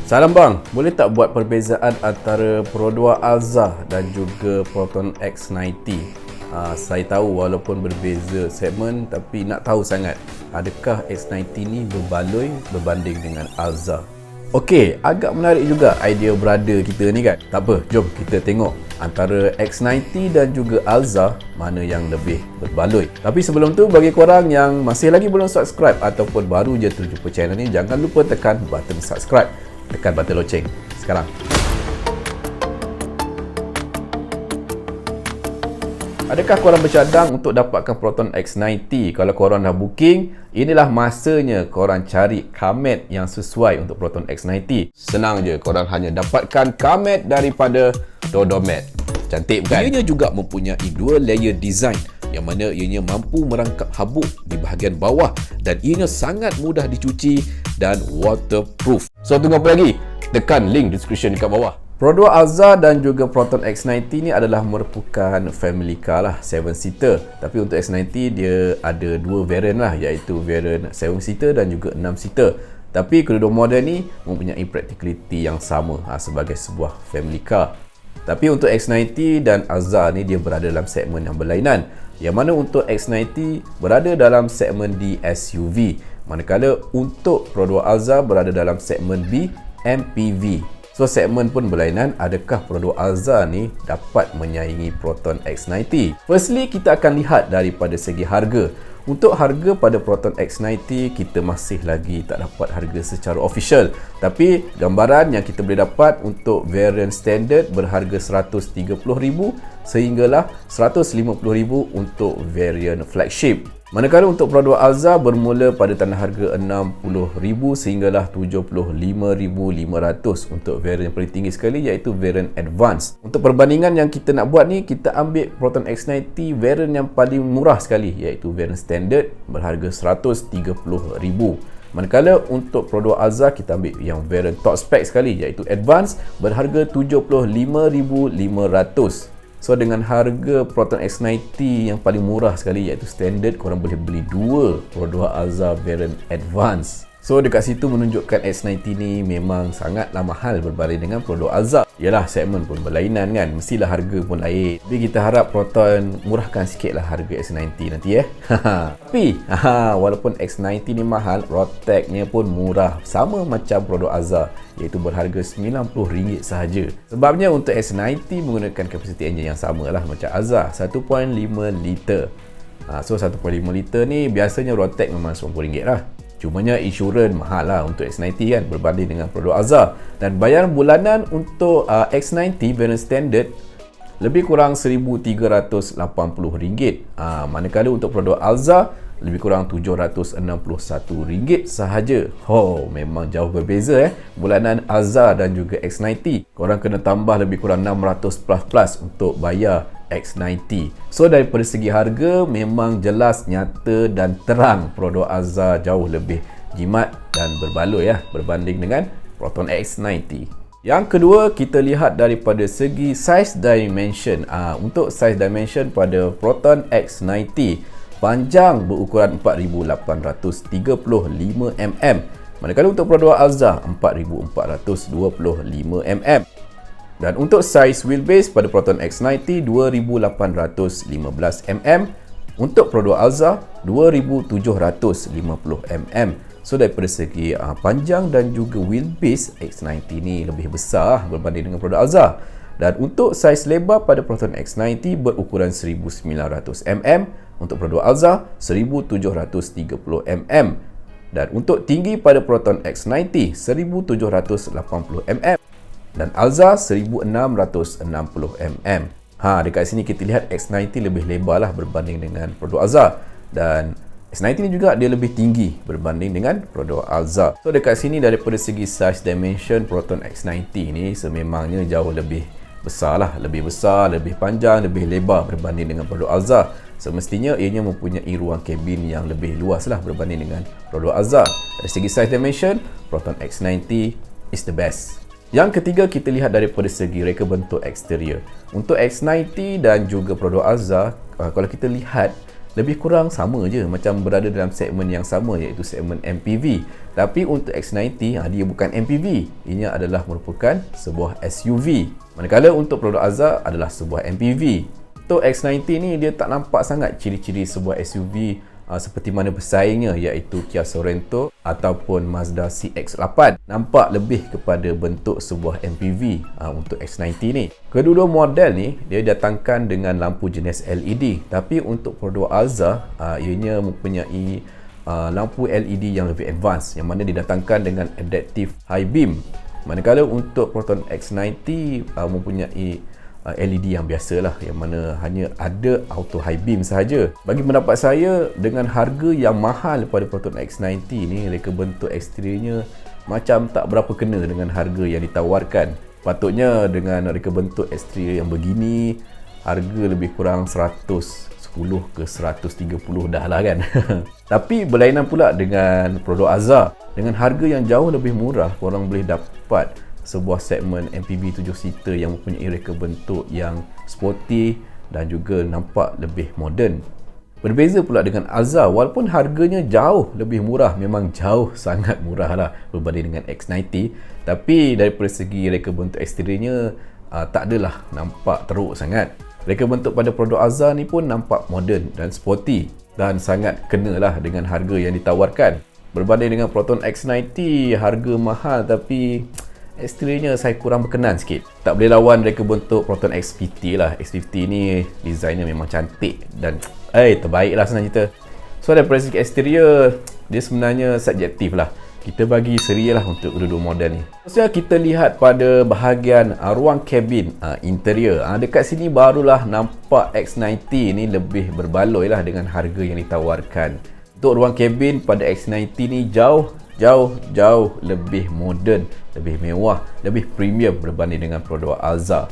Salam bang, boleh tak buat perbezaan antara Pro 2 Alza dan juga Proton X90? Saya tahu walaupun berbeza segmen tapi nak tahu sangat adakah X90 ni berbaloi berbanding dengan Alza. Okey, agak menarik juga idea brother kita ni kan. Tak apa, jom kita tengok antara X90 dan juga Alza mana yang lebih berbaloi. Tapi sebelum tu, bagi korang yang masih lagi belum subscribe ataupun baru je terjumpa channel ni, jangan lupa tekan button subscribe, tekan button loceng sekarang. Adakah korang bercadang untuk dapatkan Proton X90? Kalau korang dah booking, inilah masanya korang cari kamet yang sesuai untuk Proton X90. Senang je, korang hanya dapatkan kamet daripada Dodomet. Cantik bukan? Ianya juga mempunyai dua layer design yang mana ianya mampu merangkap habuk di bahagian bawah dan ianya sangat mudah dicuci dan waterproof. So tunggu apa lagi? Tekan link description dekat bawah. Pro 2 Alza dan juga Proton X90 ni adalah merupakan family car lah, 7-seater. Tapi untuk X90 dia ada dua variant lah, iaitu variant 7-seater dan juga 6-seater. Tapi kedua-dua model ni mempunyai practicality yang sama sebagai sebuah family car. Tapi untuk X90 dan Alza ni dia berada dalam segmen yang berlainan. Yang mana untuk X90 berada dalam segmen di SUV, manakala untuk Pro 2 Alza berada dalam segmen B MPV. So segmen pun berlainan. Adakah Pro 2 Alza ni dapat menyaingi Proton X90? Firstly, kita akan lihat daripada segi harga. Untuk harga pada Proton X90, kita masih lagi tak dapat harga secara official. Tapi gambaran yang kita boleh dapat untuk variant standard berharga RM130,000 sehinggalah RM150,000 untuk variant flagship. Manakala untuk Pro 2 Alza bermula pada tanah harga RM60,000 sehinggalah RM75,500 untuk varian paling tinggi sekali, iaitu varian advance. Untuk perbandingan yang kita nak buat ni, kita ambil Proton X90 varian yang paling murah sekali, iaitu varian standard berharga RM130,000. Manakala untuk Pro 2 Alza kita ambil yang varian top spec sekali, iaitu advance berharga RM75,500. So dengan harga Proton X90 yang paling murah sekali, iaitu standard, korang boleh beli dua Pro 2 Alza variant advance. So dekat situ menunjukkan X90 ni memang sangatlah mahal berbanding dengan Pro 2 Alza. Yalah, segmen pun berlainan kan, mestilah harga pun lain. Tapi kita harap Proton murahkan sikit lah harga X90 nanti Tapi walaupun X90 ni mahal, Roadtech-nya pun murah, sama macam Pro 2 Alza, iaitu berharga RM90 sahaja. Sebabnya untuk X90 menggunakan kapasiti enjin yang sama lah macam Alza, 1.5 liter. So 1.5 liter ni biasanya Roadtech memang RM90 lah. Cumanya insurans mahal lah untuk X90 kan berbanding dengan Pro 2 Alza. Dan bayaran bulanan untuk X90 variant standard lebih kurang RM1,380. Manakala untuk Pro 2 Alza lebih kurang RM761 sahaja. Memang jauh berbeza bulanan Alza dan juga X90. Korang kena tambah lebih kurang 600 plus untuk bayar X90. So daripada segi harga memang jelas, nyata dan terang Pro 2 Alza jauh lebih jimat dan berbaloi berbanding dengan Proton X90. Yang kedua, kita lihat daripada segi size dimension. Untuk size dimension pada Proton X90, panjang berukuran 4,835 mm, manakala untuk Pro 2 Alza 4,425 mm. Dan untuk saiz wheelbase pada Proton X90 2,815 mm, untuk Pro 2 Alza 2,750 mm. So daripada segi panjang dan juga wheelbase, X90 ni lebih besar berbanding dengan Pro 2 Alza. Dan untuk saiz lebar pada Proton X90 berukuran 1,900 mm, untuk Pro 2 Alza 1,730 mm. Dan untuk tinggi pada Proton X90 1,780 mm dan Alza 1,660 mm. Dekat sini kita lihat X90 lebih lebar lah berbanding dengan Pro 2 Alza, dan X90 ni juga dia lebih tinggi berbanding dengan Pro 2 Alza. So dekat sini daripada segi size dimension, Proton X90 ni sememangnya jauh lebih besar lah, lebih besar, lebih panjang, lebih lebar berbanding dengan Pro 2 Alza. Semestinya ianya mempunyai ruang kabin yang lebih luas lah berbanding dengan Pro 2 Alza. Dari segi size dimension, Proton X90 is the best. Yang ketiga, kita lihat daripada segi reka bentuk eksterior. Untuk X90 dan juga Pro 2 Alza, kalau kita lihat lebih kurang sama je, macam berada dalam segmen yang sama, iaitu segmen MPV. Tapi untuk X90 dia bukan MPV, ini adalah merupakan sebuah SUV, manakala untuk produk Alza adalah sebuah MPV. Untuk X90 ni dia tak nampak sangat ciri-ciri sebuah SUV seperti mana pesaingnya, iaitu Kia Sorento ataupun Mazda CX-8. Nampak lebih kepada bentuk sebuah MPV untuk X90 ni. Kedua-dua model ni dia datangkan dengan lampu jenis LED, tapi untuk produk Alza ianya mempunyai lampu LED yang lebih advance, yang mana didatangkan dengan adaptive high beam, manakala untuk Proton X90 mempunyai LED yang biasalah, yang mana hanya ada auto high beam sahaja. Bagi pendapat saya, dengan harga yang mahal pada Proton X90 ni, reka bentuk eksteriornya macam tak berapa kena dengan harga yang ditawarkan. Patutnya dengan reka bentuk eksterior yang begini, harga lebih kurang 110 ke 130 dah lah kan. Tapi berlainan pula dengan produk Alza. Dengan harga yang jauh lebih murah, korang boleh dapat sebuah segmen MPV 7-seater yang mempunyai reka bentuk yang sporty dan juga nampak lebih moden. Berbeza pula dengan Alza, walaupun harganya jauh lebih murah, memang jauh sangat murah lah berbanding dengan X90, tapi daripada segi reka bentuk eksteriornya tak adalah nampak teruk sangat. Reka bentuk pada produk Alza ni pun nampak moden dan sporty dan sangat kenalah dengan harga yang ditawarkan. Berbanding dengan Proton X90, harga mahal tapi eksteriornya saya kurang berkenan sikit. Tak boleh lawan reka bentuk Proton X50 lah. X50 ni desainnya memang cantik dan terbaik lah senang cerita. So daripada segi eksterior, dia sebenarnya subjektif lah. Kita bagi seri lah untuk kedua-dua model ni. Maksudnya kita lihat pada bahagian ruang kabin interior. Dekat sini barulah nampak X90 ni lebih berbaloi lah dengan harga yang ditawarkan. Untuk ruang kabin pada X90 ni jauh lebih moden, lebih mewah, lebih premium berbanding dengan produk Alza.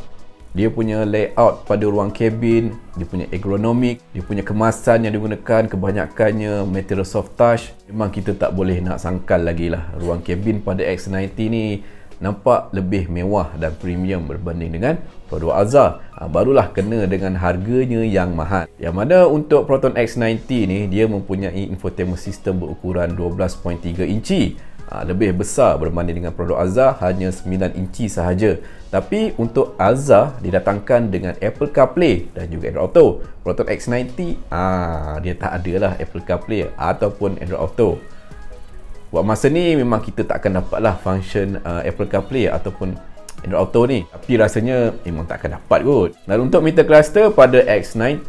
Dia punya layout pada ruang kabin, dia punya ergonomik, dia punya kemasan yang digunakan kebanyakannya material soft touch. Memang kita tak boleh nak sangkal lagi lah, ruang kabin pada X90 ni nampak lebih mewah dan premium berbanding dengan produk Alza. Barulah kena dengan harganya yang mahal. Yang mana untuk Proton X90 ni dia mempunyai infotainment system berukuran 12.3 inci. Lebih besar berbanding dengan produk Alza, hanya 9 inci sahaja. Tapi untuk Alza didatangkan dengan Apple CarPlay dan juga Android Auto. Proton X90 dia tak adalah Apple CarPlay ataupun Android Auto. Buat masa ni memang kita tak akan dapatlah function Apple CarPlay ataupun Android Auto ni, tapi rasanya memang tak akan dapat kot. Dan untuk meter cluster pada X90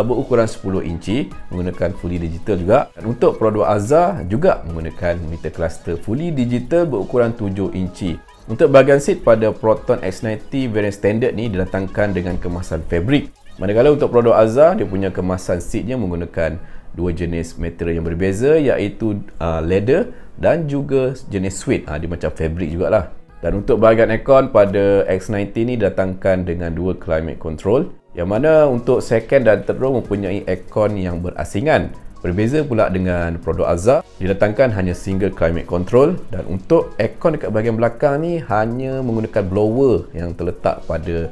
berukuran 10 inci menggunakan fully digital juga. Dan untuk produk Alza juga menggunakan meter cluster fully digital berukuran 7 inci. Untuk bahagian seat pada Proton X90 variant standard ni didatangkan dengan kemasan fabric. Manakala untuk produk Alza, dia punya kemasan seatnya menggunakan dua jenis material yang berbeza, iaitu leather dan juga jenis suede. Dia macam fabric jugalah. Dan untuk bahagian aircon pada X90 ni datangkan dengan dual climate control, yang mana untuk second dan third row mempunyai aircon yang berasingan. Berbeza pula dengan produk Alza, didatangkan hanya single climate control, dan untuk aircon dekat bahagian belakang ni hanya menggunakan blower yang terletak pada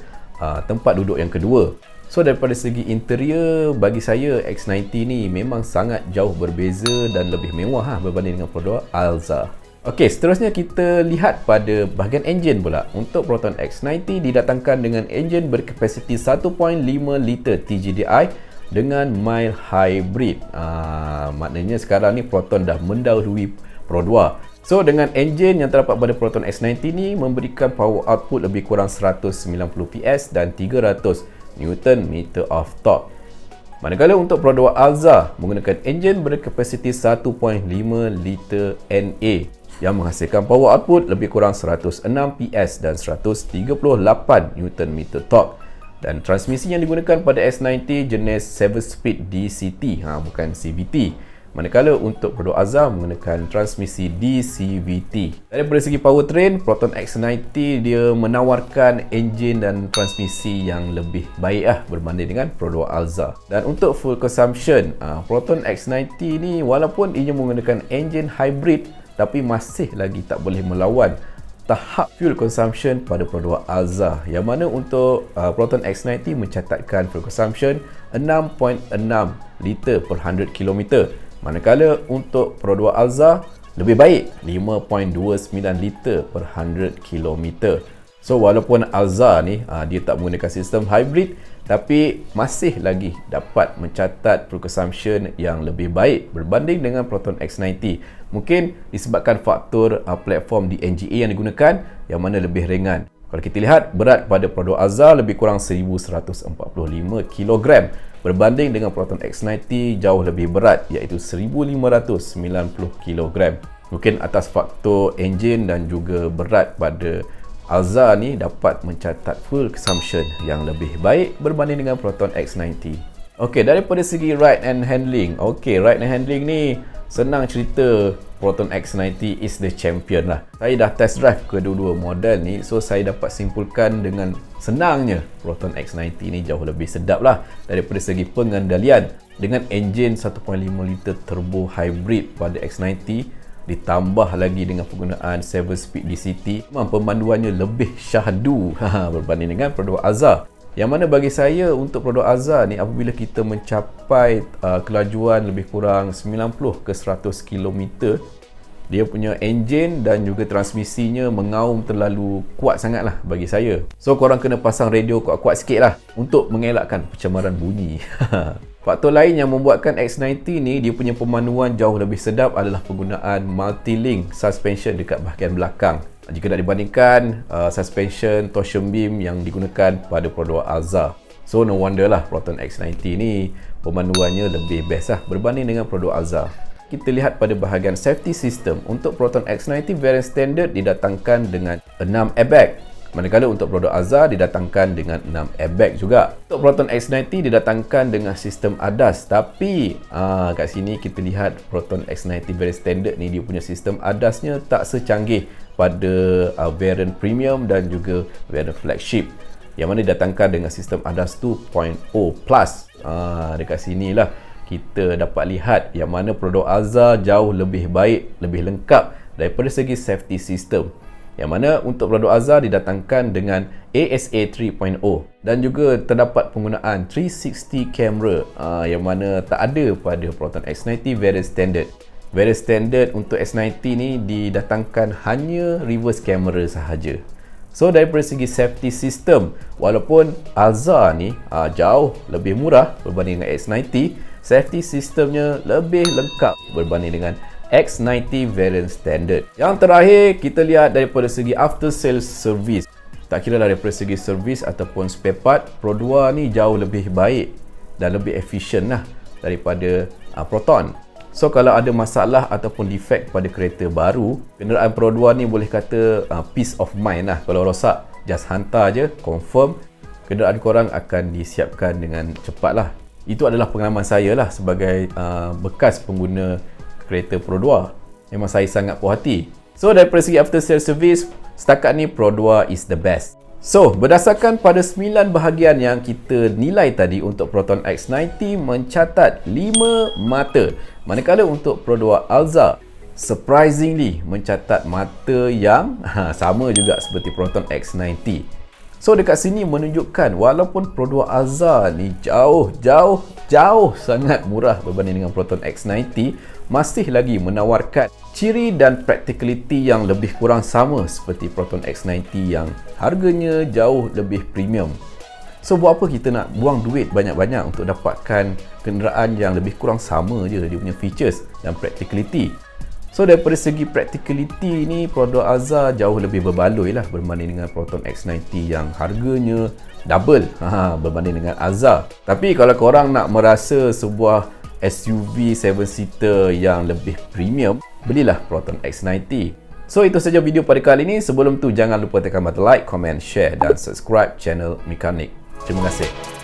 tempat duduk yang kedua. So daripada segi interior, bagi saya X90 ni memang sangat jauh berbeza dan lebih mewah berbanding dengan produk Alza. Okey, seterusnya kita lihat pada bahagian enjin pula. Untuk Proton X90 didatangkan dengan enjin berkapasiti 1.5 liter TGDI dengan mild hybrid. Maknanya sekarang ni Proton dah mendahului Pro 2. So dengan enjin yang terdapat pada Proton X90 ni memberikan power output lebih kurang 190 PS dan 300 Nm of torque. Manakala untuk produk Alza menggunakan enjin berkapasiti 1.5 liter NA yang menghasilkan power output lebih kurang 106 PS dan 138 Nm torque. Dan transmisi yang digunakan pada S90 jenis 7-speed DCT, bukan CVT. Manakala untuk produk Alza menggunakan transmisi DCVT. Daripada segi powertrain, Proton X90 dia menawarkan enjin dan transmisi yang lebih baik berbanding dengan produk Alza. Dan untuk fuel consumption, Proton X90 ni walaupun ia menggunakan enjin hybrid, tapi masih lagi tak boleh melawan tahap fuel consumption pada produk Alza, yang mana untuk Proton X90 mencatatkan fuel consumption 6.6 liter per 100 km. Manakala untuk Pro 2 Alza lebih baik 5.29 liter per 100 km. So walaupun Alza ni dia tak menggunakan sistem hybrid, tapi masih lagi dapat mencatat fuel consumption yang lebih baik berbanding dengan Proton X90. Mungkin disebabkan faktor platform di NGA yang digunakan yang mana lebih ringan. Kalau kita lihat berat pada Pro 2 Alza lebih kurang 1145 kg berbanding dengan Proton X90 jauh lebih berat iaitu 1590 kg. Mungkin atas faktor enjin dan juga berat pada Alza ni dapat mencatat fuel consumption yang lebih baik berbanding dengan Proton X90. Okey, daripada segi ride and handling. Okey, ride and handling ni senang cerita, Proton X90 is the champion lah. Saya dah test drive kedua-dua model ni, so saya dapat simpulkan dengan senangnya Proton X90 ni jauh lebih sedap lah daripada segi pengendalian. Dengan enjin 1.5 liter turbo hybrid pada X90 ditambah lagi dengan penggunaan 7-speed DCT, memang pemanduannya lebih syahdu berbanding dengan Pro 2 Alza. Yang mana bagi saya untuk Pro 2 Alza ni, apabila kita mencapai kelajuan lebih kurang 90 ke 100 km, dia punya enjin dan juga transmisinya mengaum terlalu kuat sangat lah bagi saya. So korang kena pasang radio kuat-kuat sikit lah untuk mengelakkan pencemaran bunyi. Faktor lain yang membuatkan X90 ni dia punya pemanduan jauh lebih sedap adalah penggunaan multi-link suspension dekat bahagian belakang. Jika nak dibandingkan suspension torsion beam yang digunakan pada Pro 2 Alza. So no wonder lah Proton X90 ni pemanduannya lebih best lah berbanding dengan Pro 2 Alza. Kita lihat pada bahagian safety system. Untuk Proton X90 variant standard didatangkan dengan 6 airbag. Manakala untuk Pro 2 Alza didatangkan dengan 6 airbag juga. Untuk Proton X90 didatangkan dengan sistem ADAS. Tapi kat sini kita lihat Proton X90 variant standard ni dia punya sistem ADAS-nya tak secanggih pada variant premium dan juga variant flagship. Yang mana didatangkan dengan sistem ADAS 2.0 Plus. Dekat sini lah kita dapat lihat yang mana Pro 2 Alza jauh lebih baik, lebih lengkap daripada segi safety system. Yang mana untuk Pro 2 Alza didatangkan dengan ASA 3.0 dan juga terdapat penggunaan 360 camera yang mana tak ada pada Proton X90 variant standard. Variant standard untuk X90 ni didatangkan hanya reverse camera sahaja. So daripada segi safety system, walaupun Alza ni jauh lebih murah berbanding dengan X90, safety systemnya lebih lengkap berbanding dengan X90 variant standard. Yang terakhir kita lihat daripada segi after sales service. Tak kira lah daripada segi servis ataupun spare part, Pro 2 ni jauh lebih baik dan lebih efisien lah daripada Proton. So kalau ada masalah ataupun defect pada kereta baru, kenderaan Pro 2 ni boleh kata peace of mind lah. Kalau rosak, just hantar je, confirm kenderaan korang akan disiapkan dengan cepat lah. Itu adalah pengalaman saya lah sebagai bekas pengguna kereta Pro 2. Memang saya sangat puas hati. So daripada segi after sales service, setakat ni Pro 2 is the best. So berdasarkan pada 9 bahagian yang kita nilai tadi untuk Proton X90 mencatat 5 mata. Manakala untuk Pro 2 Alza surprisingly mencatat mata yang sama juga seperti Proton X90. So dekat sini menunjukkan walaupun Pro 2 Alza ni jauh sangat murah berbanding dengan Proton X90, masih lagi menawarkan ciri dan practicality yang lebih kurang sama seperti Proton X90 yang harganya jauh lebih premium. So buat apa kita nak buang duit banyak-banyak untuk dapatkan kenderaan yang lebih kurang sama je dia punya features dan practicality. So daripada segi practicality ni, Pro 2 Alza jauh lebih berbaloi lah berbanding dengan Proton X90 yang harganya double berbanding dengan Alza. Tapi kalau korang nak merasa sebuah SUV 7-seater yang lebih premium, belilah Proton X90. So itu saja video pada kali ini. Sebelum tu jangan lupa tekan button like, comment, share dan subscribe channel Mekanik. Terima kasih.